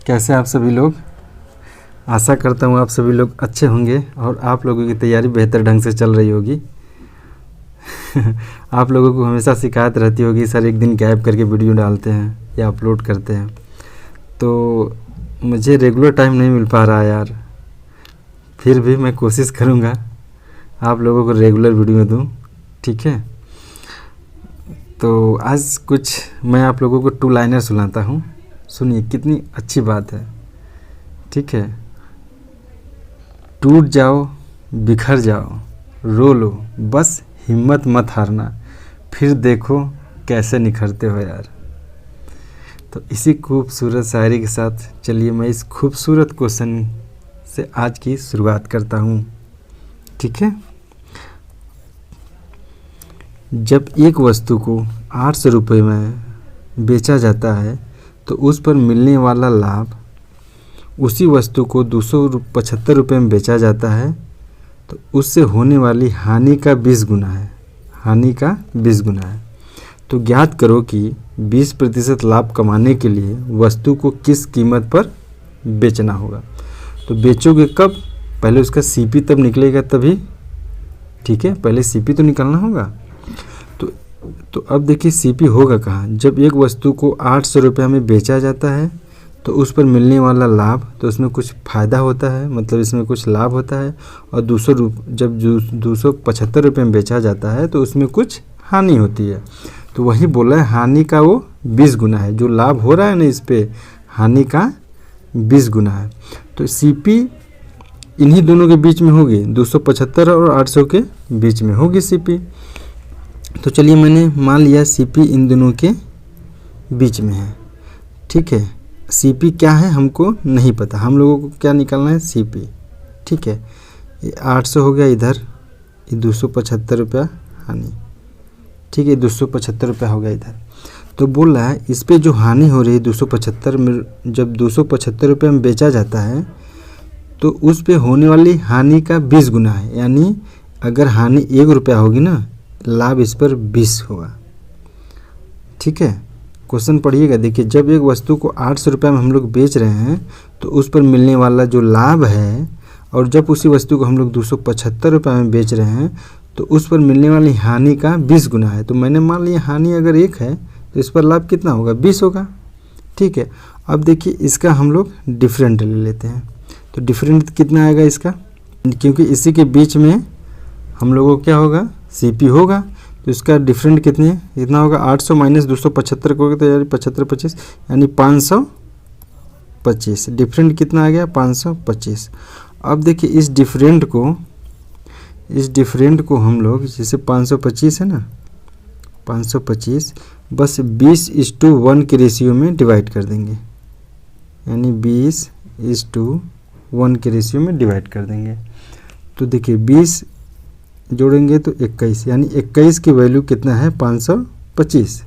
कैसे आप सभी लोग। आशा करता हूँ आप सभी लोग अच्छे होंगे और आप लोगों की तैयारी बेहतर ढंग से चल रही होगी। आप लोगों को हमेशा शिकायत रहती होगी सर एक दिन गैप करके वीडियो डालते हैं या अपलोड करते हैं, तो मुझे रेगुलर टाइम नहीं मिल पा रहा यार। फिर भी मैं कोशिश करूँगा आप लोगों को रेगुलर वीडियो दूँ, ठीक है। तो आज कुछ मैं आप लोगों को 2 लाइनर सुनाता हूँ, सुनिए कितनी अच्छी बात है, ठीक है। टूट जाओ बिखर जाओ रो लो, बस हिम्मत मत हारना, फिर देखो कैसे निखरते हो यार। तो इसी खूबसूरत शायरी के साथ चलिए मैं इस खूबसूरत क्वेश्चन से आज की शुरुआत करता हूँ, ठीक है। जब एक वस्तु को 800 रुपये में बेचा जाता है तो उस पर मिलने वाला लाभ, उसी वस्तु को 275 रुपये में बेचा जाता है तो उससे होने वाली हानि का 20 गुना है, हानि का 20 गुना है। तो ज्ञात करो कि 20% लाभ कमाने के लिए वस्तु को किस कीमत पर बेचना होगा। तो बेचोगे कब, पहले उसका सीपी तब निकलेगा तभी, ठीक है, पहले सीपी तो निकालना होगा। तो अब देखिए सीपी होगा कहाँ, जब एक वस्तु को 800 रुपये में बेचा जाता है तो उस पर मिलने वाला लाभ, तो उसमें कुछ फ़ायदा होता है, मतलब इसमें कुछ लाभ होता है। और जब 275 रुपये में बेचा जाता है तो उसमें कुछ हानि होती है। तो वही बोला है हानि का वो 20 गुना है, जो लाभ हो रहा है ना इस पर हानि का 20 गुना है। तो सीपी इन्हीं दोनों के बीच में होगी, 275 और 800 के बीच में होगी सीपी। तो चलिए मैंने मान लिया सीपी इन दोनों के बीच में है, ठीक है। सीपी क्या है हमको नहीं पता, हम लोगों को क्या निकालना है सीपी, ठीक है। ये 800 हो गया इधर, ये 275 रुपया हानि, ठीक है, 275 रुपया हो गया इधर। तो बोल रहा है इस पे जो हानि हो रही है 275 में, जब 275 रुपये में बेचा जाता है तो उस पे होने वाली हानि का 20 गुना है, यानी अगर हानि 1 रुपया होगी ना, लाभ इस पर 20 होगा, ठीक है। क्वेश्चन पढ़िएगा, देखिए जब एक वस्तु को 800 रुपये में हम लोग बेच रहे हैं तो उस पर मिलने वाला जो लाभ है, और जब उसी वस्तु को हम लोग 275 रुपये में बेच रहे हैं तो उस पर मिलने वाली हानि का 20 गुना है। तो मैंने मान लिया हानि अगर 1 है तो इस पर लाभ कितना होगा, 20 होगा, ठीक है। अब देखिए इसका हम लोग डिफरेंट ले लेते हैं, तो डिफरेंट कितना आएगा इसका, क्योंकि इसी के बीच में हम लोगों को क्या होगा सीपी होगा, तो इसका डिफरेंट कितने इतना होगा 800 माइनस 275 को तो यार 75 25 यानी 525, डिफरेंट कितना आ गया 525। अब देखिए इस डिफरेंट को हम लोग जैसे 525 है ना, 525 बस 20:1 के रेशियो में डिवाइड कर देंगे, यानी 20:1 के रेशियो में डिवाइड कर देंगे। तो देखिए 20 जोड़ेंगे तो 21, यानी 21 की वैल्यू कितना है 525,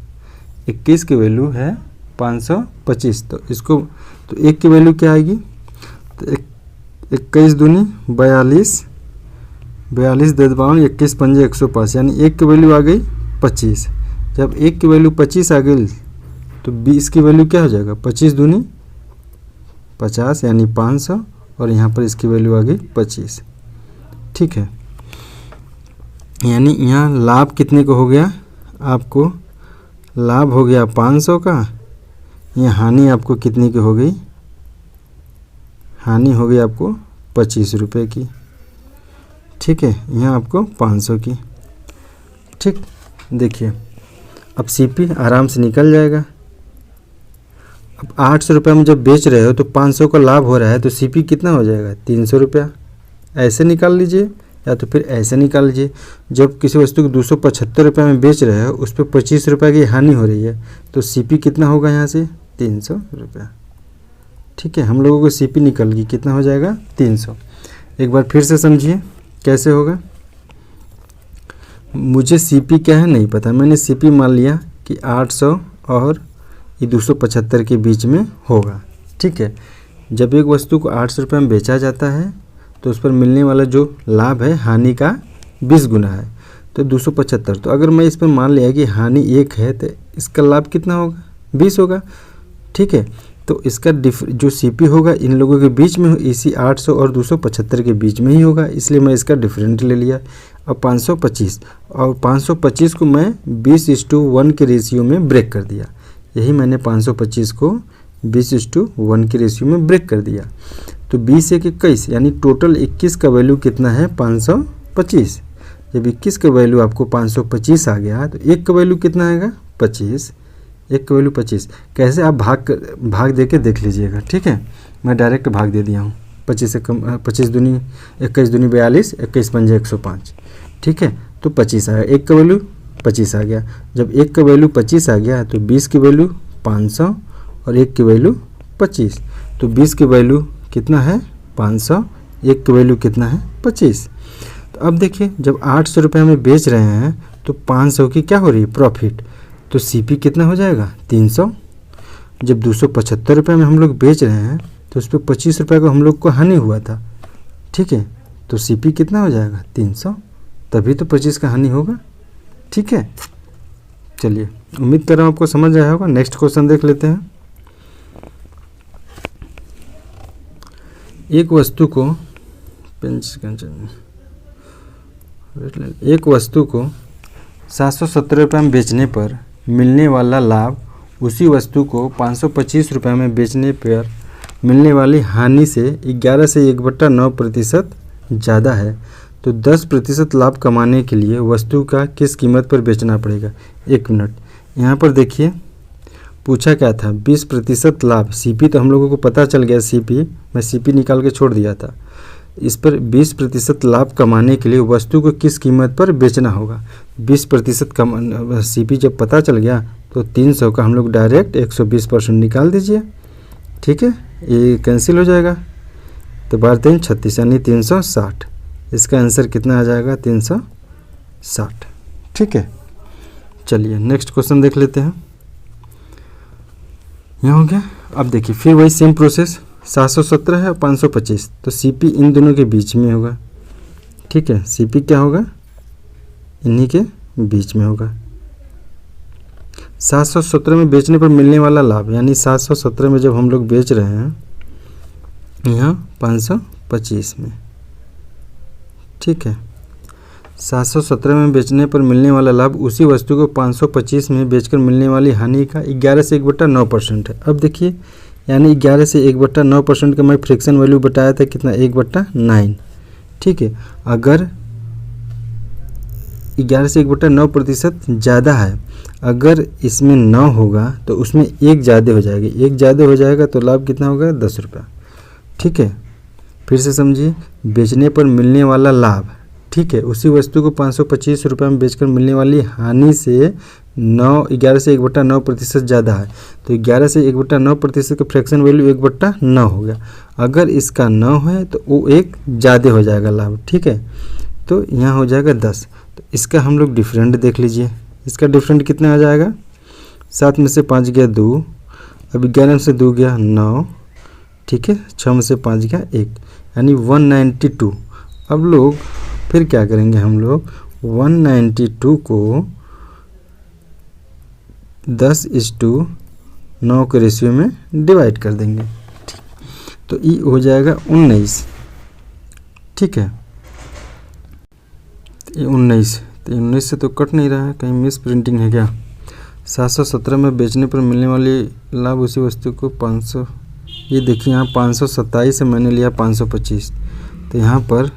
21 की वैल्यू है 525। तो इसको तो 1 की वैल्यू क्या आएगी, तो 21 दूनी 42, 42 दे 21 पंजे 105, यानी 1 की वैल्यू आ गई 25। जब 1 की वैल्यू 25 आ गई तो 20 की वैल्यू क्या हो जाएगा 25 दूनी 50, यानी 500, और यहाँ पर इसकी वैल्यू आ गई 25, ठीक है। यानी यहाँ लाभ कितने को हो गया, आपको लाभ हो गया 500 का, यहाँ हानि आपको कितने की हो गई, हानि हो गई आपको 25 रुपये की, ठीक है, यहाँ आपको 500 की, ठीक। देखिए अब सीपी आराम से निकल जाएगा। अब 800 रुपये में जब बेच रहे हो तो 500 का लाभ हो रहा है, तो सीपी कितना हो जाएगा 300 रुपया। ऐसे निकाल लीजिए या तो फिर ऐसे निकाल लीजिए। जब किसी वस्तु को 275 रुपये में बेच रहे हो उस पर 25 रुपये की हानि हो रही है, तो सीपी कितना होगा यहाँ से 300 रुपया, ठीक है। हम लोगों को सीपी निकल गई, कितना हो जाएगा 300। एक बार फिर से समझिए कैसे होगा। मुझे सीपी क्या है नहीं पता, मैंने सीपी मान लिया कि 800 और ये 275 के बीच में होगा, ठीक है। जब एक वस्तु को 800 रुपये में बेचा जाता है तो उस पर मिलने वाला जो लाभ है हानि का 20 गुना है, तो 275। तो अगर मैं इस पर मान लिया कि हानि 1 है तो इसका लाभ कितना होगा 20 होगा, ठीक है। तो इसका जो सीपी होगा इन लोगों के बीच में इसी 800 और 275 के बीच में ही होगा, इसलिए मैं इसका डिफरेंट ले लिया। अब 525 और 525 को मैं 20:1 के रेशियो में ब्रेक कर दिया। यही मैंने 525 को 20:1 के रेशियो में ब्रेक कर दिया। तो 20 एक 21 यानी टोटल 21 का वैल्यू कितना है 525। जब 21 का वैल्यू आपको 525 आ गया तो एक का वैल्यू कितना आएगा 25, एक का वैल्यू 25। कैसे आप भाग दे के देख लीजिएगा, ठीक है। मैं डायरेक्ट भाग दे दिया हूँ, 25 से कम 25 दूनी 21 दूनी 42, 21 पंजे 105, ठीक है। तो 25 आया, एक का वैल्यू 25 आ गया। जब एक का वैल्यू 25 आ गया तो 20 की वैल्यू 500 और एक की वैल्यू 25। तो 20 की वैल्यू कितना है 500, एक की वैल्यू कितना है 25। तो अब देखिए जब 800 रुपये में बेच रहे हैं तो 500 की क्या हो रही है प्रॉफिट, तो सीपी कितना हो जाएगा 300। जब 275 रुपये में हम लोग बेच रहे हैं तो उस पर 25 रुपये को हम लोग को हानि हुआ था, ठीक है। तो सीपी कितना हो जाएगा 300, तभी तो 25 का हानि होगा, ठीक है। चलिए उम्मीद कर रहा हूँ आपको समझ आया होगा। नेक्स्ट क्वेश्चन देख लेते हैं। एक वस्तु को 770 रुपये में बेचने पर मिलने वाला लाभ उसी वस्तु को 525 रुपये में बेचने पर मिलने वाली हानि से 11 से 1/9% ज़्यादा है। तो 10% लाभ कमाने के लिए वस्तु का किस कीमत पर बेचना पड़ेगा। 1 मिनट, यहाँ पर देखिए पूछा क्या था 20% लाभ। सीपी तो हम लोगों को पता चल गया, सीपी मैं सीपी निकाल के छोड़ दिया था। इस पर 20% लाभ कमाने के लिए वस्तु को किस कीमत पर बेचना होगा। 20% सीपी जब पता चल गया तो 300 का हम लोग डायरेक्ट 120% निकाल दीजिए, ठीक है। ये कैंसिल हो जाएगा तो 12 36 यानी 360। इसका आंसर कितना आ जाएगा 360, ठीक है। चलिए नेक्स्ट क्वेश्चन देख लेते हैं। यहाँ हो गया। अब देखिए फिर वही सेम प्रोसेस, 717 है और 525, तो सीपी इन दोनों के बीच में होगा, ठीक है। सीपी क्या होगा इन्हीं के बीच में होगा। 717 में बेचने पर मिलने वाला लाभ यानी 717 में जब हम लोग बेच रहे हैं यहाँ 525 में, ठीक है। 717 में बेचने पर मिलने वाला लाभ उसी वस्तु को 525 में बेचकर मिलने वाली हानि का 11 से 1/9% है। अब देखिए यानी 11 से 1/9% का मैं फ्रैक्शन वैल्यू बताया था कितना 1/9, ठीक है। अगर 11 से 1/9% ज़्यादा है, अगर इसमें 9 होगा तो उसमें 1 ज़्यादा हो जाएगी, 1 ज़्यादा हो जाएगा तो लाभ कितना होगा 10 रुपये, ठीक है। फिर से समझिए, बेचने पर मिलने वाला लाभ, ठीक है, उसी वस्तु को 525 रुपये में बेचकर मिलने वाली हानि से 11 से 1/9% ज़्यादा है। तो 11 से 1/9% का फ्रैक्शन वैल्यू 1/9 हो गया। अगर इसका 9 है तो वो 1 ज़्यादा हो जाएगा लाभ, ठीक है। तो यहाँ हो जाएगा 10। तो इसका हम लोग डिफरेंट देख लीजिए, इसका डिफरेंट कितना आ जाएगा 7 में से 5 गया 2, अब 11 में से 2 गया 9, ठीक है। 6 में से 5 गया 1 यानी 192। अब लोग फिर क्या करेंगे, हम लोग 192 को 10:9 के रेशियो में डिवाइड कर देंगे, तो ये हो जाएगा 19, ठीक है। ये 19, तो 19 से तो कट नहीं रहा है, कहीं मिस प्रिंटिंग है क्या। 717 में बेचने पर मिलने वाली लाभ उसी वस्तु को 500, ये देखिए यहाँ 527 से मैंने लिया 525, तो यहाँ पर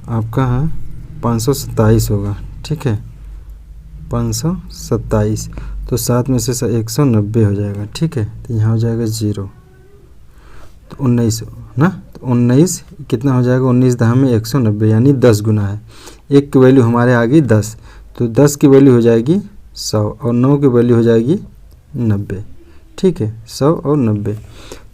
आपका 527 होगा, ठीक है। 527 तो 7 में से 190 हो जाएगा, ठीक है। तो यहाँ हो जाएगा 0, तो 19 ना, तो 19 कितना हो जाएगा 19 10 में 190 यानी 10 गुना है। 1 की वैल्यू हमारे आ गई 10, तो 10 की वैल्यू हो जाएगी 100 और 9 की वैल्यू हो जाएगी 90, ठीक है। 100 और 90,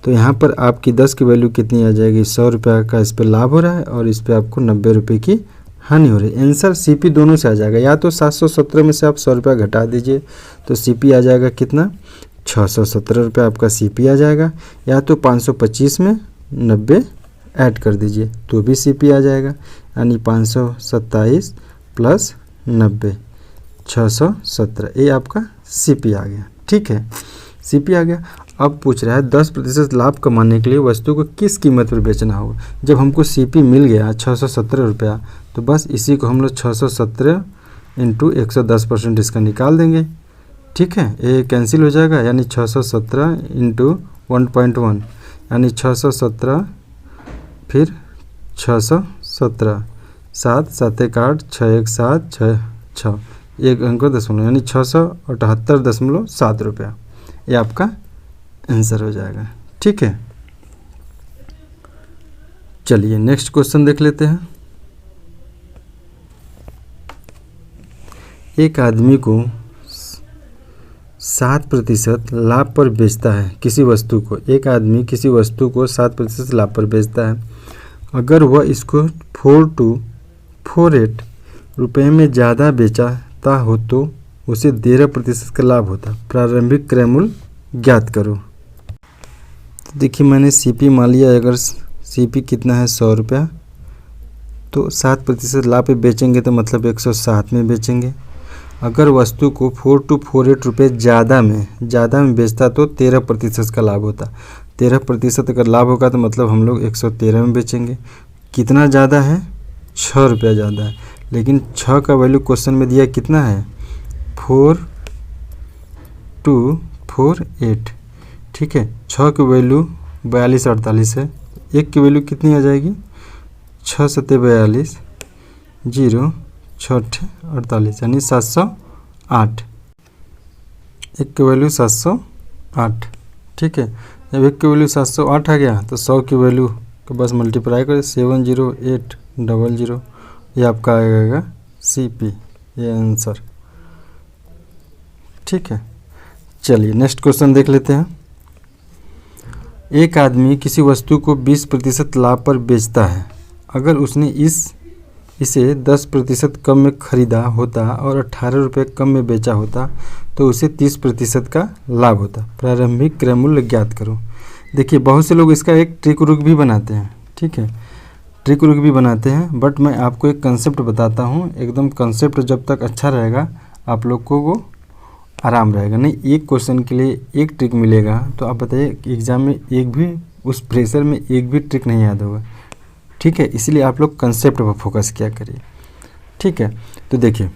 तो यहाँ पर आपकी 10 की वैल्यू कितनी आ जाएगी 100 रुपये का इस पर लाभ हो रहा है और इस पर आपको 90 रुपये की हानि हो रही है। आंसर सीपी दोनों से आ जाएगा, या तो 717 में से आप 100 रुपये घटा दीजिए तो सीपी आ जाएगा कितना 617 रुपये आपका सीपी आ जाएगा, या तो 525 में 90 ऐड कर दीजिए तो भी सीपी आ जाएगा, यानी 527 प्लस 90 617, ये आपका सीपी आ गया, ठीक है। सीपी आ गया। अब पूछ रहा है 10% लाभ कमाने के लिए वस्तु को किस कीमत पर बेचना होगा। जब हमको सीपी मिल गया 617 रुपया, तो बस इसी को हम लोग 617 इंटू 110% इसका निकाल देंगे। ठीक है, ये कैंसिल हो जाएगा, यानी 617 इंटू 1.1 यानी 617 फिर 617 7 7 1 8 6 1 7 6 6 एक अंक दशमलव यानी 678.7 रुपया, ये आपका आंसर हो जाएगा। ठीक है, चलिए नेक्स्ट क्वेश्चन देख लेते हैं। एक आदमी को 7% लाभ पर बेचता है किसी वस्तु को। एक आदमी किसी वस्तु को 7% लाभ पर बेचता है। अगर वह इसको 4 to 48 रुपये में ज़्यादा बेचता हो तो उसे 13% का लाभ होता। प्रारंभिक क्रय मूल्य ज्ञात करो। तो देखिए मैंने सीपी मान लिया, अगर सीपी कितना है 100 रुपया, तो 7% लाभ पे बेचेंगे तो मतलब 107 में बेचेंगे। अगर वस्तु को 4 to 48 रुपये ज़्यादा में बेचता तो 13% का लाभ होता। 13% अगर लाभ होगा तो मतलब हम लोग 113 में बेचेंगे। कितना ज़्यादा है? 6 रुपया ज़्यादा है, लेकिन 6 का वैल्यू क्वेश्चन में दिया कितना है? 4 to 48। ठीक है, 6 की वैल्यू 4248 है। 1 की वैल्यू कितनी आ जाएगी? 6 7 42 0 6 48 यानी 708। 1 की वैल्यू 708। ठीक है, जब 1 की वैल्यू 708 आ गया तो 100 की वैल्यू को बस मल्टीप्लाई करें 70800, ये आपका आएगा सीपी, ये आंसर। ठीक है, चलिए नेक्स्ट क्वेश्चन देख लेते हैं। एक आदमी किसी वस्तु को 20% लाभ पर बेचता है। अगर उसने इसे 10% कम में खरीदा होता और 18 रुपये कम में बेचा होता तो उसे 30% का लाभ होता। प्रारंभिक क्रय मूल्य ज्ञात करो। देखिए बहुत से लोग इसका एक ट्रिक रुक भी बनाते हैं। ठीक है, ट्रिक रुक भी बनाते हैं, बट मैं आपको एक कंसेप्ट बताता हूँ। एकदम कंसेप्ट जब तक अच्छा रहेगा आप लोग को वो आराम रहेगा। नहीं, एक क्वेश्चन के लिए एक ट्रिक मिलेगा तो आप बताइए एग्ज़ाम में एक भी, उस प्रेशर में एक भी ट्रिक नहीं याद होगा। ठीक है, इसलिए आप लोग कंसेप्ट पर फोकस किया करिए। ठीक है, तो देखिए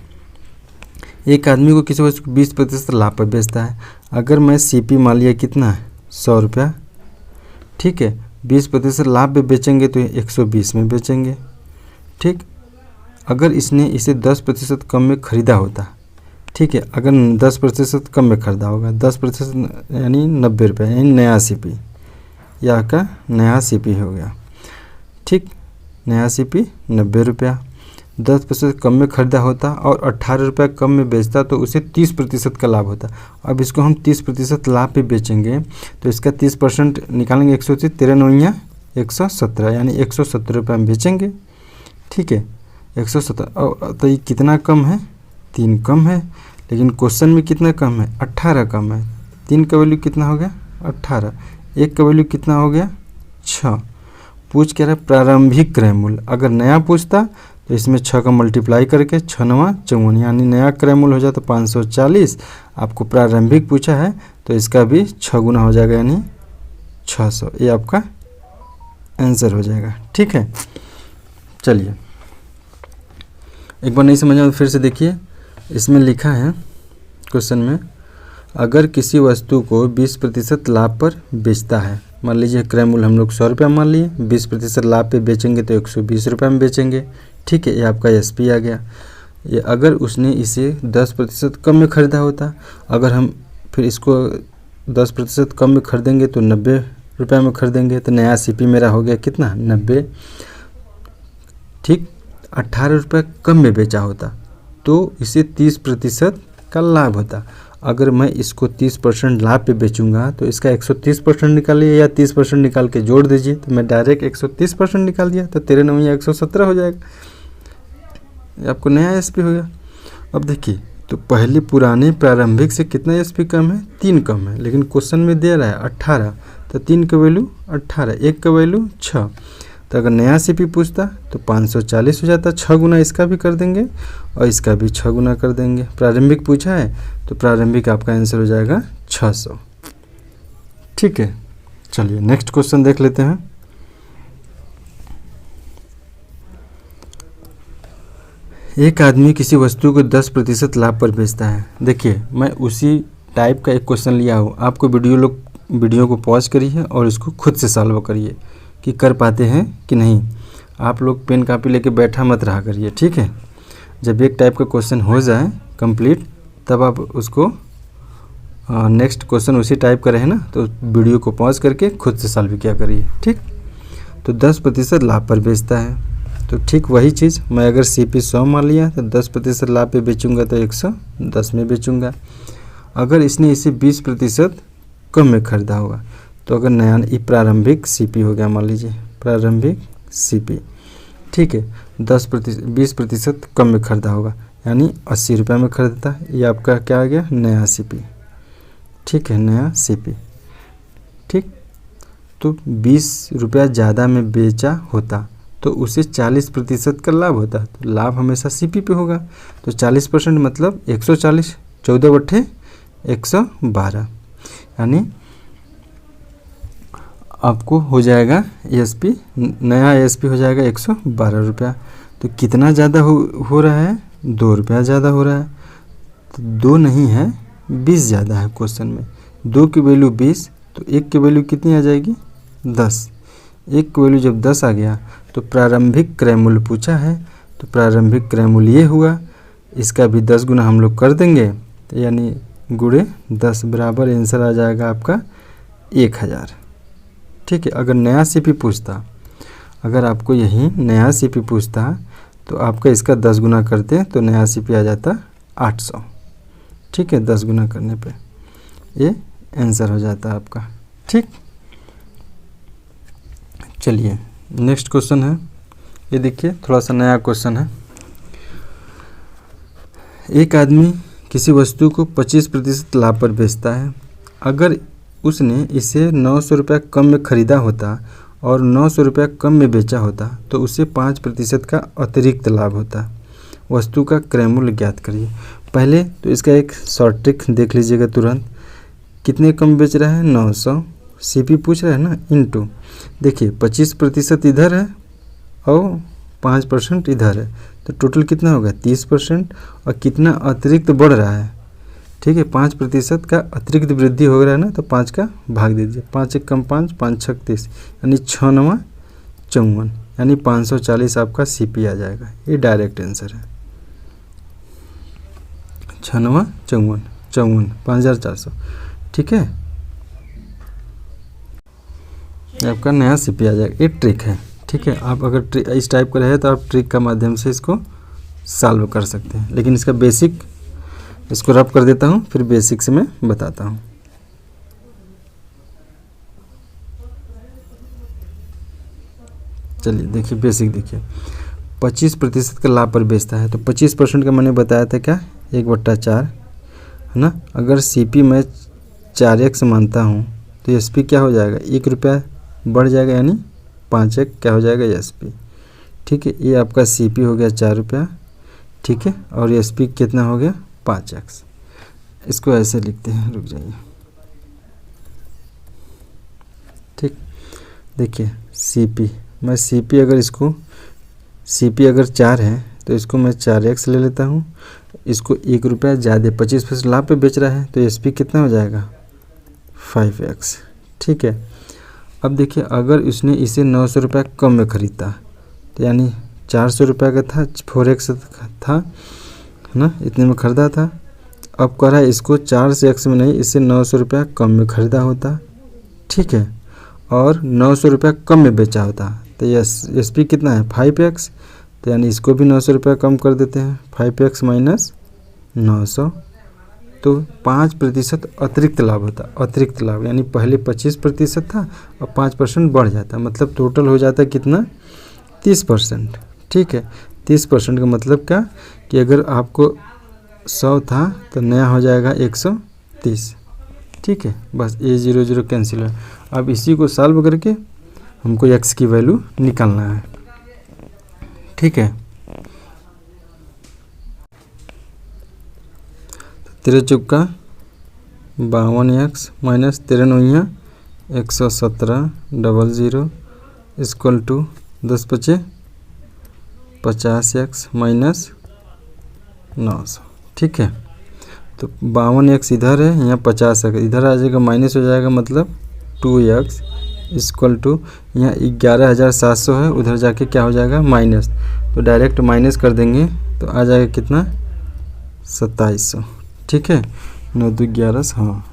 एक आदमी को किसी वस्तु को 20% लाभ पर बेचता है। अगर मैं सीपी मान लिया कितना है 100 रुपया। ठीक है, 20% लाभ पे बेचेंगे तो 120 में बेचेंगे। ठीक, अगर इसने इसे 10% कम में ख़रीदा होता। ठीक है, अगर 10% कम में ख़रीदा होगा, 10% यानी 90 रुपये, यानी नया सीपी, या का नया सीपी हो गया। ठीक, नया सीपी 90 रुपया। 10% कम में ख़रीदा होता और 18 रुपये कम में बेचता तो उसे 30% का लाभ होता। अब इसको हम 30% लाभ पे बेचेंगे तो इसका 30% निकालेंगे, 130 13 9 117 यानी 117 रुपये में बेचेंगे। ठीक है, 117। तो ये कितना कम है? 3 कम है, लेकिन क्वेश्चन में कितना कम है? 18 कम है। 3 का वैल्यू कितना हो गया? 18। 1 का वैल्यू कितना हो गया? 6। पूछ कह रहा है प्रारंभिक क्रय मूल्य। अगर नया पूछता तो इसमें 6 का मल्टीप्लाई करके 6 9 54 यानी नया क्रय मूल्य हो जाता 540। आपको प्रारंभिक पूछा है तो इसका भी 6 गुना हो जाएगा यानी 600। ये आपका आंसर हो जाएगा। ठीक है, चलिए एक बार नहीं समझ आया तो फिर से देखिए। इसमें लिखा है क्वेश्चन में, अगर किसी वस्तु को 20% लाभ पर बेचता है। मान लीजिए क्रय मूल्य हम लोग 100 रुपया मान लिए, 20% लाभ पे बेचेंगे तो 120 रुपये में बेचेंगे। ठीक है, ये आपका एसपी आ गया। ये अगर उसने इसे 10% कम में ख़रीदा होता, अगर हम फिर इसको 10% कम में खरीदेंगे तो 90 रुपये में खरीदेंगे तो नया सीपी मेरा हो गया कितना? 90। ठीक, 18 रुपये कम में बेचा होता तो इसे 30% का लाभ होता। अगर मैं इसको 30% लाभ पे बेचूंगा तो इसका 130% निकालिए या 30% निकाल के जोड़ दीजिए, तो मैं डायरेक्ट 130% निकाल दिया तो 13 9 117 हो जाएगा। ये आपको नया एसपी हो गया। अब देखिए तो पहले पुराने प्रारंभिक से कितना एसपी कम है? 3 कम है, लेकिन क्वेश्चन में दे रहा है 18, तो 3 का वैल्यू 18, 1 का वैल्यू 6। तो अगर नया सीपी पूछता तो 540 हो जाता। 6 गुना इसका भी कर देंगे और इसका भी 6 गुना कर देंगे। प्रारंभिक पूछा है तो प्रारंभिक आपका आंसर हो जाएगा 600। ठीक है, चलिए नेक्स्ट क्वेश्चन देख लेते हैं। एक आदमी किसी वस्तु को 10% लाभ पर बेचता है। देखिए मैं उसी टाइप का एक क्वेश्चन लिया हूँ, आपको वीडियो को पॉज करिए और इसको खुद से सॉल्व करिए कि कर पाते हैं कि नहीं। आप लोग पेन कापी लेके बैठा मत रहा करिए, ठीक है। जब एक टाइप का क्वेश्चन हो जाए कंप्लीट तब आप उसको नेक्स्ट क्वेश्चन उसी टाइप का रहे ना, तो वीडियो को पॉज करके खुद से सॉल्व किया करिए, ठीक। तो 10% लाभ पर बेचता है, तो ठीक वही चीज़ मैं अगर CP 100 मान लिया तो 10% लाभ पे बेचूंगा तो 110 में बेचूंगा। अगर इसने इसे 20% कम में खरीदा होगा तो अगर नया प्रारंभिक CP हो गया, मान लीजिए प्रारंभिक CP, ठीक है। 20% कम में खरीदा होगा यानी 80 रुपये में खरीदता है, ये आपका क्या आ गया, नया CP, ठीक है, नया CP, ठीक। तो 20 रुपया ज़्यादा में बेचा होता तो उसे 40% का लाभ होता, तो लाभ हमेशा CP पे होगा। तो 40% मतलब 140, 14 बट्ठे 112, यानी आपको हो जाएगा ASP, नया ASP हो जाएगा 112 रुपया। तो कितना ज़्यादा हो रहा है, 2 रुपया ज़्यादा हो रहा है। तो 2 नहीं है 20 ज़्यादा है क्वेश्चन में। 2 की वैल्यू 20 तो 1 की वैल्यू कितनी आ जाएगी, 10। 1 की वैल्यू जब 10 आ गया तो प्रारंभिक क्रय मूल्य पूछा है, तो प्रारंभिक क्रय मूल्य ये हुआ, इसका भी 10 गुना हम लोग कर देंगे, तो यानी गुणे 10 बराबर आंसर आ जाएगा आपका 1000, ठीक है। अगर नया CP पूछता, अगर आपको यही नया CP पूछता तो आपका इसका 10 गुना करते तो नया CP आ जाता 800, ठीक है। 10 गुना करने पे ये आंसर हो जाता आपका, ठीक। चलिए नेक्स्ट क्वेश्चन है, ये देखिए थोड़ा सा नया क्वेश्चन है। एक आदमी किसी वस्तु को 25% लाभ पर बेचता है। अगर उसने इसे 900 रुपया कम में ख़रीदा होता और 900 रुपया कम में बेचा होता तो उसे 5% का अतिरिक्त लाभ होता। वस्तु का क्रय मूल्य ज्ञात करिए। पहले तो इसका एक शॉर्ट ट्रिक देख लीजिएगा तुरंत, कितने कम बेच रहा है, 900, CP पूछ रहा है ना, इनटू देखिए 25% इधर है और 5% इधर है, तो टोटल कितना होगा 30%। और कितना अतिरिक्त बढ़ रहा है, ठीक है, 5% का अतिरिक्त वृद्धि हो रहा है ना, तो 5 का भाग दे दीजिए, 5 एक कम 5, 5 छक 30, यानी 6 9 54, यानी 540 आपका CP आ जाएगा। ये डायरेक्ट आंसर है, 6 9 54 54, 5400, ठीक है, आपका नया CP आ जाएगा। ये ट्रिक है, ठीक है। आप अगर इस टाइप का रहे तो आप ट्रिक का माध्यम से इसको सॉल्व कर सकते हैं, लेकिन इसका बेसिक इसको रब कर देता हूँ, फिर बेसिक से मैं बताता हूँ। चलिए देखिए बेसिक, देखिए 25% का लाभ पर बेचता है, तो 25% का मैंने बताया था क्या, 1/4 है ना। अगर CP मैं 4x मानता हूँ तो SP क्या हो जाएगा, 1 रुपया बढ़ जाएगा, यानी 5x क्या हो जाएगा SP, ठीक है। ये आपका CP हो गया 4 रुपया, ठीक है, और SP कितना हो गया 5x। इसको ऐसे लिखते हैं, रुक जाइए, ठीक। देखिए CP, मैं CP अगर इसको CP अगर 4 है तो इसको मैं 4x ले लेता हूँ। इसको 1 रुपया ज़्यादा 25% लाभ पे बेच रहा है, तो SP कितना हो जाएगा 5x, ठीक है। अब देखिए अगर उसने इसे 900 रुपया कम में ख़रीदा, तो यानी 400 रुपये का था, 4x था, है ना, इतने में ख़रीदा था। अब कह रहा है इसको 4 से x में नहीं, इससे 900 रुपया कम में ख़रीदा होता, ठीक है, और 900 रुपया कम में बेचा होता, तो SP कितना है 5x, तो यानी इसको भी 900 रुपया कम कर देते हैं, 5x माइनस 900, तो 5% अतिरिक्त लाभ होता। अतिरिक्त लाभ यानी पहले 25% था और 5% बढ़ जाता, मतलब टोटल हो जाता कितना 30%, ठीक है। 30% का मतलब क्या कि अगर आपको 100 था तो नया हो जाएगा 130, ठीक है। बस ये 0 0 कैंसिल है। अब इसी को सॉल्व करके हमको x की वैल्यू निकालना है, ठीक है। 13 चौका 52x minus 13 9 117,000 equal to 10 × 50x minus 900। ठीक है, तो 52x इधर है, यहाँ 50x इधर आ जाएगा, माइनस हो जाएगा, मतलब 2x इक्वल टू यहाँ 11,700 है, उधर जाके क्या हो जाएगा माइनस, तो डायरेक्ट माइनस कर देंगे तो आ जाएगा कितना 2700। ठीक है, 9 2 11, हाँ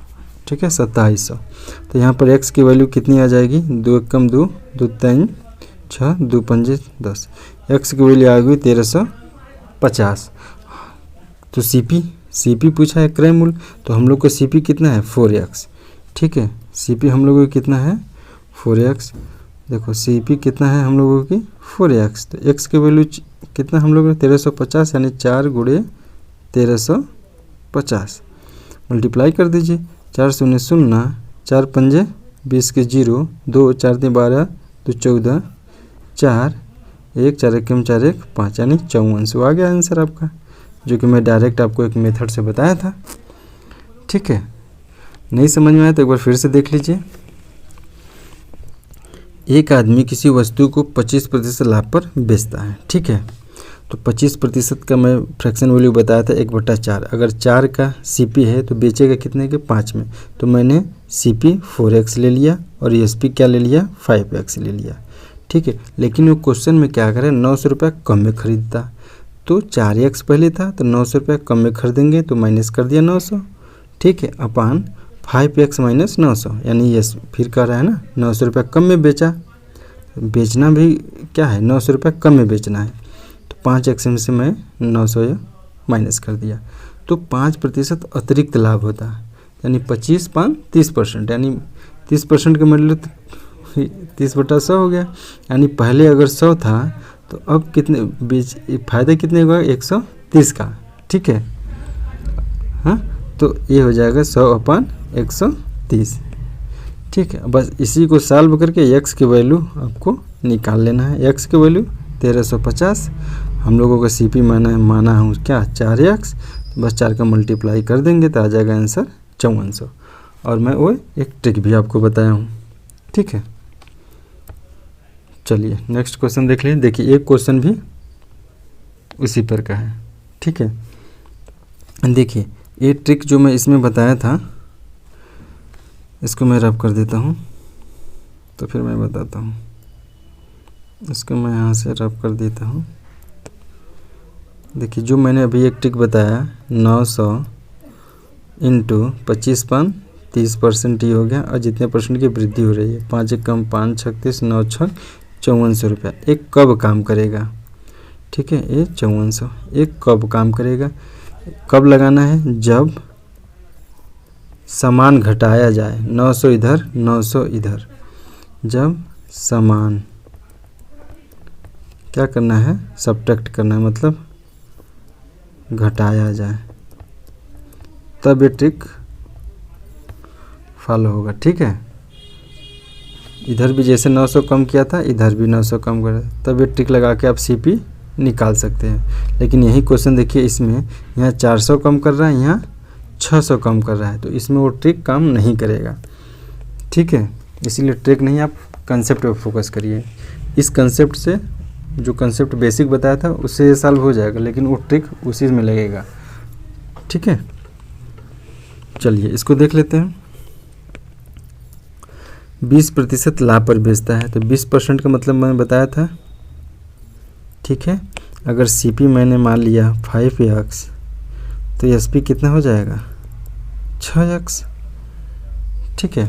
ठीक है 2700। तो यहाँ पर x की वैल्यू कितनी आ जाएगी, 2 1 कम 2 2 3 6 2 5 10, x की वैल्यू आ गई 1350। तो CP पूछा है क्रय मूल्य, तो हम लोग को CP कितना है 4x। ठीक है, CP हम लोगों को कितना है 4x। देखो CP कितना है हम लोगों की 4x, तो x की वैल्यू कितना हम लोग 1350, यानी 4 × 1350 मल्टीप्लाई कर दीजिए। 4 0 0, 4 5 20 के 0, 2 4 3 12 2 14, 4 1 4 1 4 1 5, यानी 5400 आ गया आंसर आपका, जो कि मैं डायरेक्ट आपको एक मेथड से बताया था। ठीक है, नहीं समझ में आया तो एक बार फिर से देख लीजिए। एक आदमी किसी वस्तु को 25% लाभ पर बेचता है। ठीक है, तो 25% का मैं फ्रैक्शन वैल्यू बताया था 1/4। अगर 4 का CP है तो बेचेगा कितने के 5 में, तो मैंने CP 4x ले लिया और SP क्या ले लिया 5x ले लिया। ठीक है, लेकिन वो क्वेश्चन में क्या करे 900 रुपये कम में खरीदता, तो 4x पहले था तो 900 रुपये कम में खरीदेंगे तो माइनस कर दिया 900। ठीक है, अपान 5x माइनस 900, यानी ये फिर कह रहा है ना 900 रुपये कम में बेचा, बेचना भी क्या है 900 रुपये कम में बेचना है, तो 5x में से मैं 900 माइनस कर दिया, तो 5% अतिरिक्त लाभ होता है, यानी 25 5 30%, यानी 30% का मतलब 30/100 हो गया। यानी पहले अगर 100 था तो अब कितने बेच फ़ायदा कितने हुआ 130 का। ठीक है, हाँ तो ये हो जाएगा 100/130। ठीक है, बस इसी को सॉल्व करके x की वैल्यू आपको निकाल लेना है। x की वैल्यू 1350, हम लोगों का CP माना हूँ क्या 4x, बस 4 का मल्टीप्लाई कर देंगे तो आ जाएगा आंसर 5400। और मैं वो एक ट्रिक भी आपको बताया हूँ। ठीक है, चलिए नेक्स्ट क्वेश्चन देख लीजिए। देखिए एक क्वेश्चन भी उसी पर का है। ठीक है, देखिए ये ट्रिक जो मैं इसमें बताया था इसको मैं रब कर देता हूँ, तो फिर मैं बताता हूँ। इसको मैं यहाँ से रब कर देता हूँ। देखिए जो मैंने अभी एक ट्रिक बताया 900 × 25 5 30% ही हो गया, और जितने परसेंट की वृद्धि हो रही है 5 1 कम 5 36 9 6 5400 रुपया। एक कब काम करेगा, ठीक है, ये 5400 एक कब काम करेगा, कब लगाना है जब समान घटाया जाए, 900 इधर 900 इधर, जब समान क्या करना है सब्ट्रैक्ट करना है, मतलब घटाया जाए, तब ये ट्रिक फॉलो होगा। ठीक है, इधर भी जैसे 900 कम किया था इधर भी 900 कम कर, तब ये ट्रिक लगा के आप CP निकाल सकते हैं। लेकिन यही क्वेश्चन देखिए, इसमें यहाँ 400 कम कर रहा है, यहाँ 600 कम कर रहा है, तो इसमें वो ट्रिक काम नहीं करेगा। ठीक है, इसीलिए ट्रिक नहीं, आप कंसेप्ट पे फोकस करिए। इस कंसेप्ट से जो कंसेप्ट बेसिक बताया था उससे ये सॉल्व हो जाएगा, लेकिन वो ट्रिक उसी में लगेगा। ठीक है, चलिए इसको देख लेते हैं। 20% लाभ पर बेचता है, तो 20% का मतलब मैंने बताया था। ठीक है, अगर CP मैंने मान लिया 5x, तो SP कितना हो जाएगा 6x। ठीक है,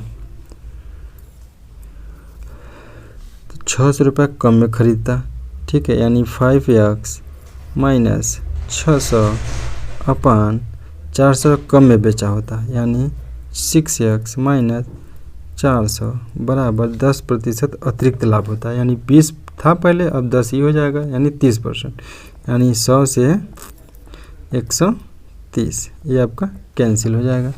तो 600 रुपये कम में खरीदता। ठीक है, यानी 5x माइनस 600 अपान 400 कम में बेचा होता, यानी 6x माइनस 400 बराबर 10% अतिरिक्त लाभ होता है। यानी 20 था पहले, अब 10 ही हो जाएगा, यानी 30%, यानी 100 से 130, ये आपका कैंसिल हो जाएगा।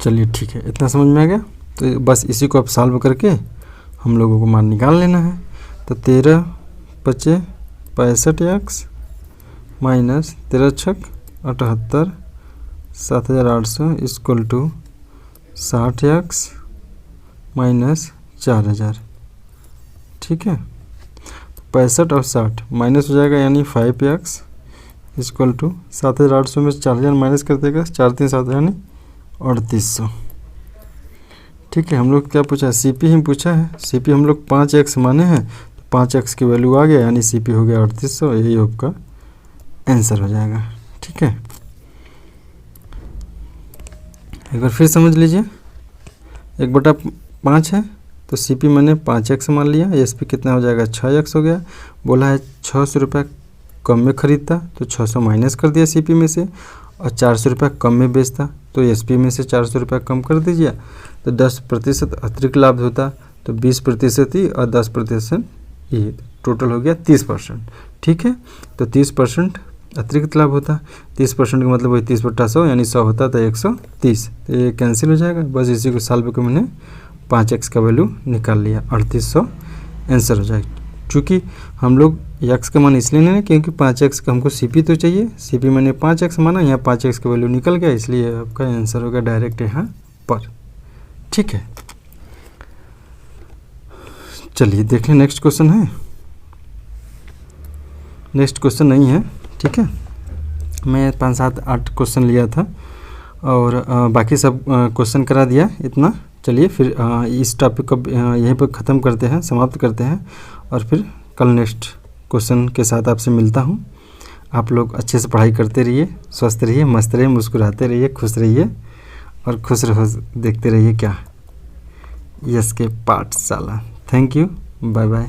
चलिए ठीक है, इतना समझ में आ गया। तो बस इसी को आप सॉल्व करके हम लोगों को मान निकाल लेना है। तो 13 5 65x minus 13 6 78 7800 equal to 60x minus 4000, ठीक है। 65 और 60 माइनस हो जाएगा, यानी 5x इक्वल टू 7800 में 4000 माइनस कर देगा, 4 3 7 यानी 3800, ठीक है। हम लोग क्या पूछा है, CP ही पूछा है। CP हम लोग 5x माने हैं, तो 5x की वैल्यू आ गया, यानी CP हो गया 3800। यही आपका आंसर हो जाएगा, ठीक है। एक बार फिर समझ लीजिए, 1/5 है तो CP मैंने 5x मान लिया, SP कितना हो जाएगा 6x हो गया। बोला है 600 रुपये कम में ख़रीदता तो 600 माइनस कर दिया CP में से, और 400 रुपये कम में बेचता तो SP में से 400 रुपये कम कर दीजिए, तो 10% अतिरिक्त लाभ होता, तो 20% ही और 10% ये, टोटल हो गया 30%, ठीक है। तो 30% अतिरिक्त लाभ होता, 30% का मतलब वही 30/100 यानी 100 होता, तो 130, तो ये कैंसिल हो जाएगा। बस इसी को सॉल्व करके मैंने 5x का वैल्यू निकाल लिया, 3800 आंसर हो जाएगा। चूँकि हम लोग x का मान इसलिए नहीं, क्योंकि 5x का हमको CP तो चाहिए, CP मैंने 5x माना, यहाँ 5x का वैल्यू निकल गया, इसलिए आपका आंसर होगा डायरेक्ट यहाँ पर, ठीक है। चलिए देखें, नेक्स्ट क्वेश्चन है। नेक्स्ट क्वेश्चन नहीं है, ठीक है। मैं 5 7 8 क्वेश्चन लिया था और बाकी सब क्वेश्चन करा दिया इतना। चलिए फिर इस टॉपिक को यहीं पर ख़त्म करते हैं, समाप्त करते हैं, और फिर कल नेक्स्ट क्वेश्चन के साथ आपसे मिलता हूँ। आप लोग अच्छे से पढ़ाई करते रहिए, स्वस्थ रहिए, मस्त रहिए, मुस्कुराते रहिए, खुश रहिए, और खुश रहो, देखते रहिए क्या, यस के पाठशाला। Thank you, bye bye.